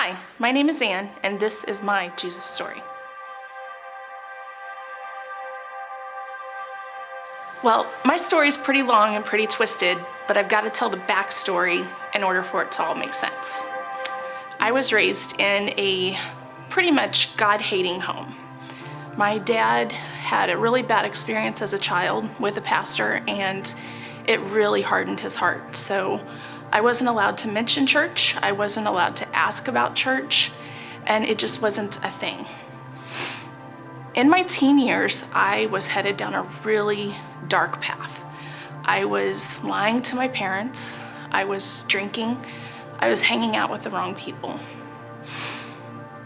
Hi, my name is Ann, and this is my Jesus story. Well, my story is pretty long and pretty twisted, but I've got to tell the backstory in order for it to all make sense. I was raised in a pretty much God-hating home. My dad had a really bad experience as a child with a pastor, and it really hardened his heart. So I wasn't allowed to mention church, I wasn't allowed to ask about church, and it just wasn't a thing. In my teen years, I was headed down a really dark path. I was lying to my parents, I was drinking, I was hanging out with the wrong people.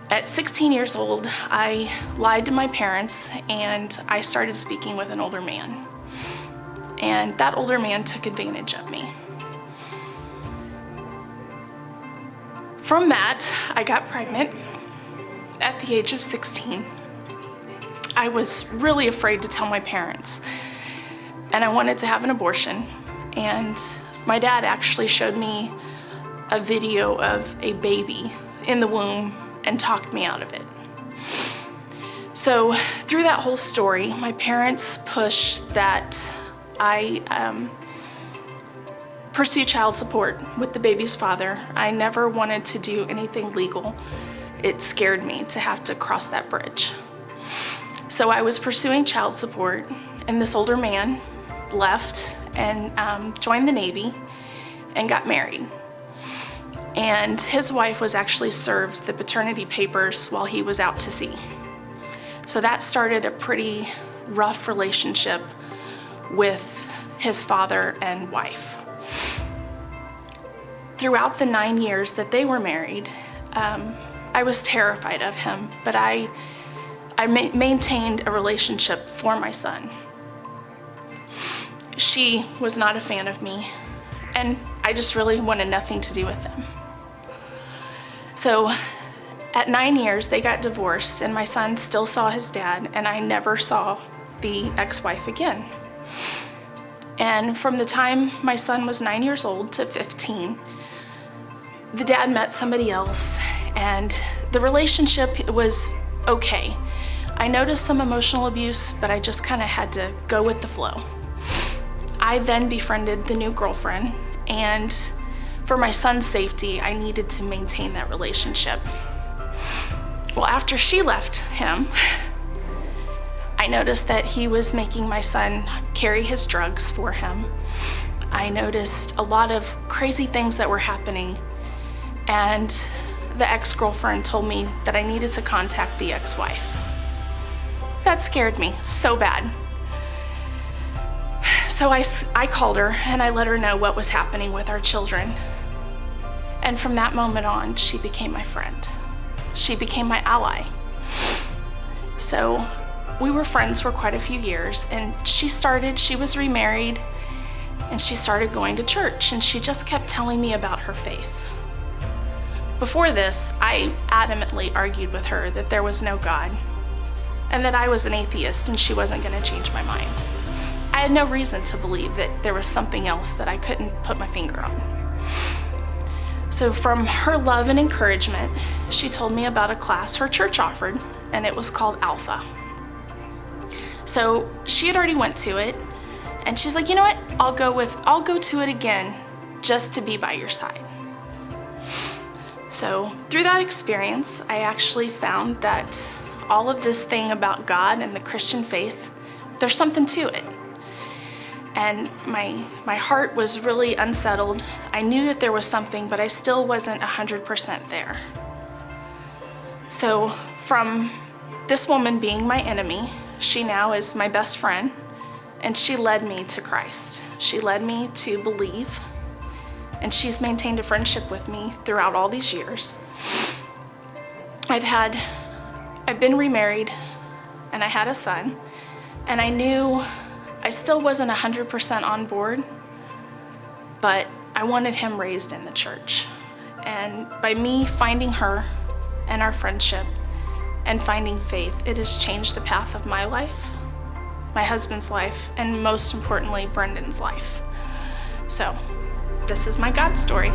At 16 years old, I lied to my parents and I started speaking with an older man. And that older man took advantage of me. From that, I got pregnant at the age of 16. I was really afraid to tell my parents, and I wanted to have an abortion. And my dad actually showed me a video of a baby in the womb and talked me out of it. So through that whole story, my parents pushed that I pursue child support with the baby's father. I never wanted to do anything legal. It scared me to have to cross that bridge. So I was pursuing child support, and this older man left and joined the Navy and got married. And his wife was actually served the paternity papers while he was out to sea. So that started a pretty rough relationship with his father and wife. Throughout the 9 years that they were married, I was terrified of him, but I maintained a relationship for my son. She was not a fan of me, and I just really wanted nothing to do with them. So at 9 years, they got divorced, and my son still saw his dad, and I never saw the ex-wife again. And from the time my son was 9 years old to 15, the dad met somebody else, and the relationship was okay. I noticed some emotional abuse, but I just kind of had to go with the flow. I then befriended the new girlfriend, and for my son's safety, I needed to maintain that relationship. Well, after she left him, I noticed that he was making my son carry his drugs for him. I noticed a lot of crazy things that were happening, and the ex-girlfriend told me that I needed to contact the ex-wife. That scared me so bad. So I called her and I let her know what was happening with our children. And from that moment on, she became my friend. She became my ally. So we were friends for quite a few years, and she was remarried, and she started going to church, and she just kept telling me about her faith. Before this, I adamantly argued with her that there was no God, and that I was an atheist and she wasn't going to change my mind. I had no reason to believe that there was something else that I couldn't put my finger on. So from her love and encouragement, she told me about a class her church offered, and it was called Alpha. So she had already went to it, and she's like, you know what, I'll go to it again just to be by your side. So through that experience, I actually found that all of this thing about God and the Christian faith, there's something to it. And my heart was really unsettled. I knew that there was something, but I still wasn't 100% there. So from this woman being my enemy, she now is my best friend, and she led me to Christ. She led me to believe, and she's maintained a friendship with me throughout all these years. I've been remarried, and I had a son, and I knew I still wasn't 100% on board, but I wanted him raised in the church. And by me finding her and our friendship and finding faith, it has changed the path of my life, my husband's life, and most importantly, Brendan's life. So this is my God story.